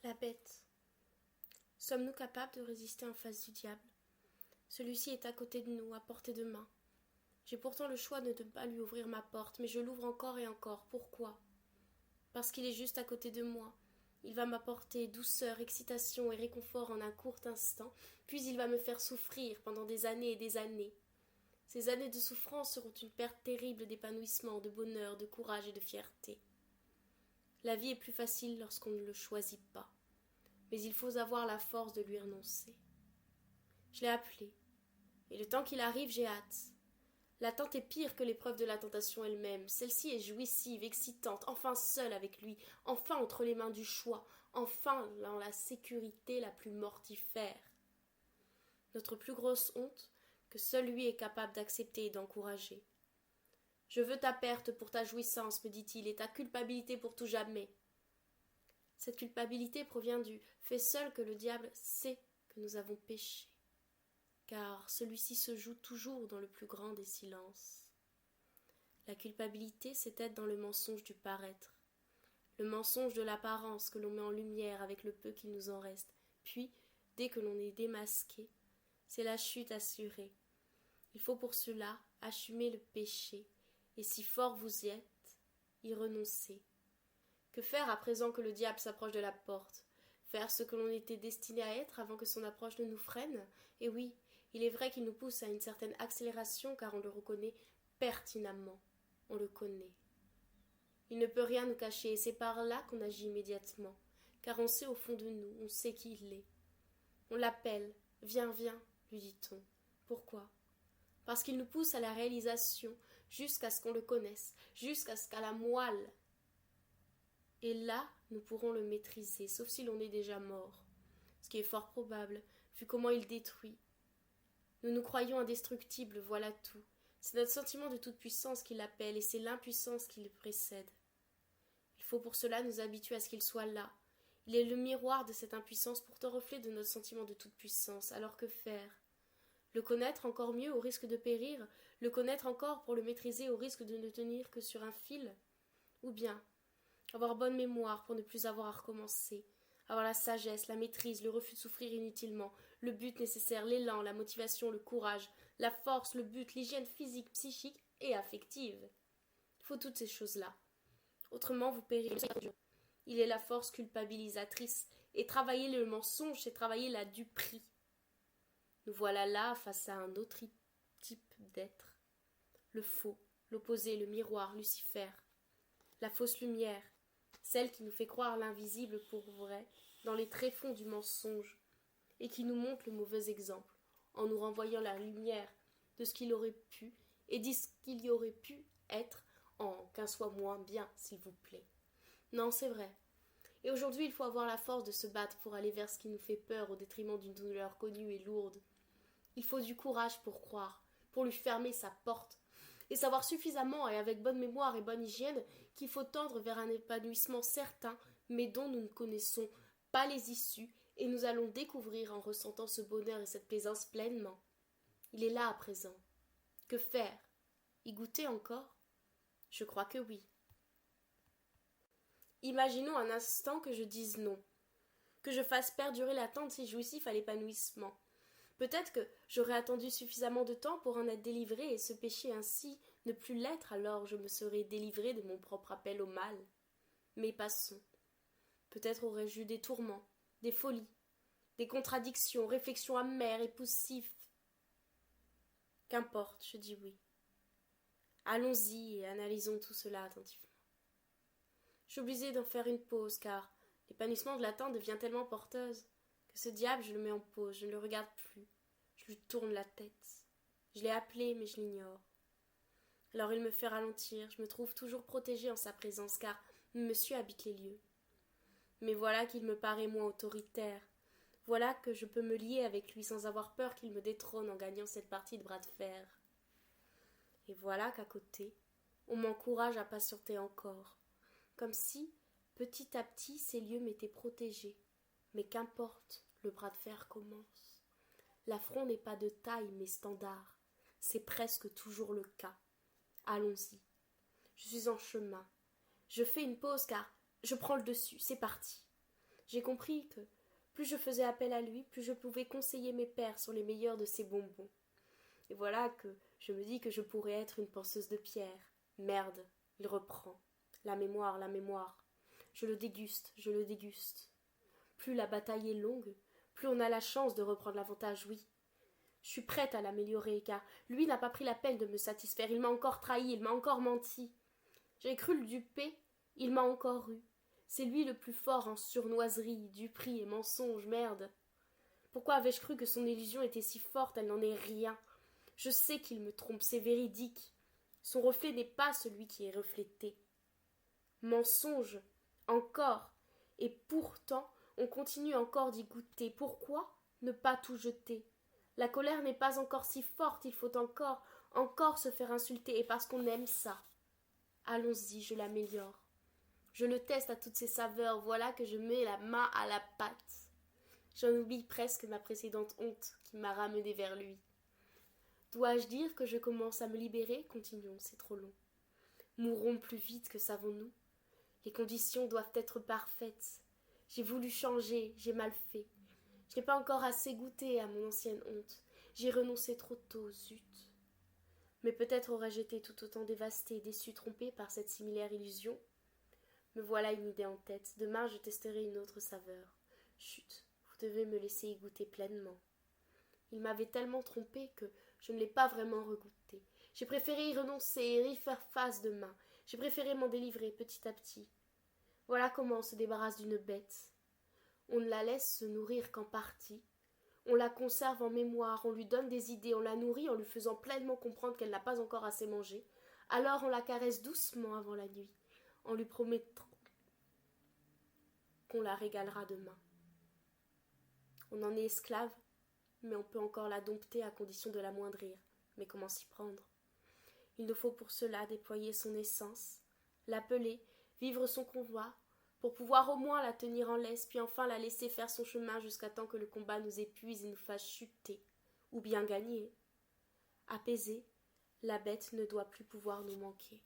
La bête. Sommes-nous capables de résister en face du diable? Celui-ci est à côté de nous, à portée de main. J'ai pourtant le choix de ne pas lui ouvrir ma porte, mais je l'ouvre encore et encore. Pourquoi? Parce qu'il est juste à côté de moi. Il va m'apporter douceur, excitation et réconfort en un court instant, puis il va me faire souffrir pendant des années et des années. Ces années de souffrance seront une perte terrible d'épanouissement, de bonheur, de courage et de fierté. La vie est plus facile lorsqu'on ne le choisit pas, mais il faut avoir la force de lui renoncer. Je l'ai appelé, et le temps qu'il arrive, j'ai hâte. L'attente est pire que l'épreuve de la tentation elle-même. Celle-ci est jouissive, excitante, enfin seule avec lui, enfin entre les mains du choix, enfin dans la sécurité la plus mortifère. Notre plus grosse honte, que seul lui est capable d'accepter et d'encourager. Je veux ta perte pour ta jouissance, me dit-il, et ta culpabilité pour tout jamais. Cette culpabilité provient du fait seul que le diable sait que nous avons péché, car celui-ci se joue toujours dans le plus grand des silences. La culpabilité, c'est être dans le mensonge du paraître, le mensonge de l'apparence que l'on met en lumière avec le peu qu'il nous en reste, puis, dès que l'on est démasqué, c'est la chute assurée. Il faut pour cela assumer le péché, et si fort vous y êtes, y renoncer. Que faire à présent que le diable s'approche de la porte? Faire ce que l'on était destiné à être avant que son approche ne nous freine? Et oui, il est vrai qu'il nous pousse à une certaine accélération car on le reconnaît pertinemment. On le connaît. Il ne peut rien nous cacher et c'est par là qu'on agit immédiatement, car on sait au fond de nous, on sait qui il est. On l'appelle. Viens, viens, lui dit-on. Pourquoi? Parce qu'il nous pousse à la réalisation jusqu'à ce qu'on le connaisse, jusqu'à ce qu'à la moelle. Et là, nous pourrons le maîtriser, sauf si l'on est déjà mort, ce qui est fort probable, vu comment il détruit. Nous nous croyons indestructibles, voilà tout. C'est notre sentiment de toute puissance qui l'appelle, et c'est l'impuissance qui le précède. Il faut pour cela nous habituer à ce qu'il soit là. Il est le miroir de cette impuissance, pourtant reflet de notre sentiment de toute puissance. Alors que faire? Le connaître encore mieux au risque de périr? Le connaître encore pour le maîtriser au risque de ne tenir que sur un fil? Ou bien avoir bonne mémoire pour ne plus avoir à recommencer, avoir la sagesse, la maîtrise, le refus de souffrir inutilement, le but nécessaire, l'élan, la motivation, le courage, la force, le but, l'hygiène physique, psychique et affective. Il faut toutes ces choses-là. Autrement, vous périrez. Il est la force culpabilisatrice, et travailler le mensonge, c'est travailler la duperie. Nous voilà là face à un autre type d'être. Le faux, l'opposé, le miroir, Lucifer. La fausse lumière, celle qui nous fait croire l'invisible pour vrai dans les tréfonds du mensonge et qui nous montre le mauvais exemple en nous renvoyant la lumière de ce qu'il aurait pu et dit ce qu'il y aurait pu être en qu'un soit moins bien, s'il vous plaît. Non, c'est vrai. Et aujourd'hui, il faut avoir la force de se battre pour aller vers ce qui nous fait peur au détriment d'une douleur connue et lourde. Il faut du courage pour croire, pour lui fermer sa porte, et savoir suffisamment et avec bonne mémoire et bonne hygiène qu'il faut tendre vers un épanouissement certain, mais dont nous ne connaissons pas les issues, et nous allons découvrir en ressentant ce bonheur et cette plaisance pleinement. Il est là à présent. Que faire? Y goûter encore? Je crois que oui. Imaginons un instant que je dise non, que je fasse perdurer l'attente si jouissif à l'épanouissement. Peut-être que j'aurais attendu suffisamment de temps pour en être délivré et ce péché ainsi ne plus l'être, alors je me serais délivré de mon propre appel au mal. Mais passons. Peut-être aurais-je eu des tourments, des folies, des contradictions, réflexions amères et poussives. Qu'importe, je dis oui. Allons-y et analysons tout cela attentivement. J'ai obligé d'en faire une pause, car l'épanouissement de l'attente devient tellement porteuse que ce diable, je le mets en pause, je ne le regarde plus. Je lui tourne la tête. Je l'ai appelé, mais je l'ignore. Alors il me fait ralentir, je me trouve toujours protégée en sa présence, car monsieur habite les lieux. Mais voilà qu'il me paraît moins autoritaire. Voilà que je peux me lier avec lui sans avoir peur qu'il me détrône en gagnant cette partie de bras de fer. Et voilà qu'à côté, on m'encourage à patienter encore, comme si, petit à petit, ces lieux m'étaient protégés. Mais qu'importe, le bras de fer commence. L'affront n'est pas de taille, mais standard. C'est presque toujours le cas. Allons-y. Je suis en chemin. Je fais une pause car je prends le dessus. C'est parti. J'ai compris que plus je faisais appel à lui, plus je pouvais conseiller mes pères sur les meilleurs de ces bonbons. Et voilà que je me dis que je pourrais être une penseuse de pierre. Merde, il reprend. La mémoire, la mémoire. Je le déguste, je le déguste. Plus la bataille est longue, plus on a la chance de reprendre l'avantage, oui. Je suis prête à l'améliorer, car lui n'a pas pris la peine de me satisfaire. Il m'a encore trahi, il m'a encore menti. J'ai cru le duper, il m'a encore eu. C'est lui le plus fort en surnoiserie, duperie et mensonge, merde. Pourquoi avais-je cru que son illusion était si forte, elle n'en est rien. Je sais qu'il me trompe, c'est véridique. Son reflet n'est pas celui qui est reflété. Mensonge, encore, et pourtant on continue encore d'y goûter. Pourquoi ne pas tout jeter? La colère n'est pas encore si forte, il faut encore se faire insulter, et parce qu'on aime ça. Allons-y, je l'améliore. Je le teste à toutes ses saveurs, voilà que je mets la main à la pâte. J'en oublie presque ma précédente honte qui m'a ramenée vers lui. Dois-je dire que je commence à me libérer? Continuons, c'est trop long. Mourrons plus vite que savons-nous. Les conditions doivent être parfaites. J'ai voulu changer, j'ai mal fait. Je n'ai pas encore assez goûté à mon ancienne honte. J'ai renoncé trop tôt, zut. Mais peut-être aurais-je été tout autant dévastée, déçue, trompée par cette similaire illusion. Me voilà une idée en tête. Demain, je testerai une autre saveur. Chut, vous devez me laisser y goûter pleinement. Il m'avait tellement trompée que je ne l'ai pas vraiment regoûté. J'ai préféré y renoncer et y faire face demain. J'ai préféré m'en délivrer petit à petit. Voilà comment on se débarrasse d'une bête. On ne la laisse se nourrir qu'en partie. On la conserve en mémoire, on lui donne des idées, on la nourrit en lui faisant pleinement comprendre qu'elle n'a pas encore assez mangé. Alors on la caresse doucement avant la nuit, en lui promettant qu'on la régalera demain. On en est esclave, mais on peut encore la dompter à condition de l'amoindrir. Mais comment s'y prendre? Il nous faut pour cela déployer son essence, l'appeler, vivre son convoi, pour pouvoir au moins la tenir en laisse, puis enfin la laisser faire son chemin jusqu'à temps que le combat nous épuise et nous fasse chuter, ou bien gagner. Apaisée, la bête ne doit plus pouvoir nous manquer.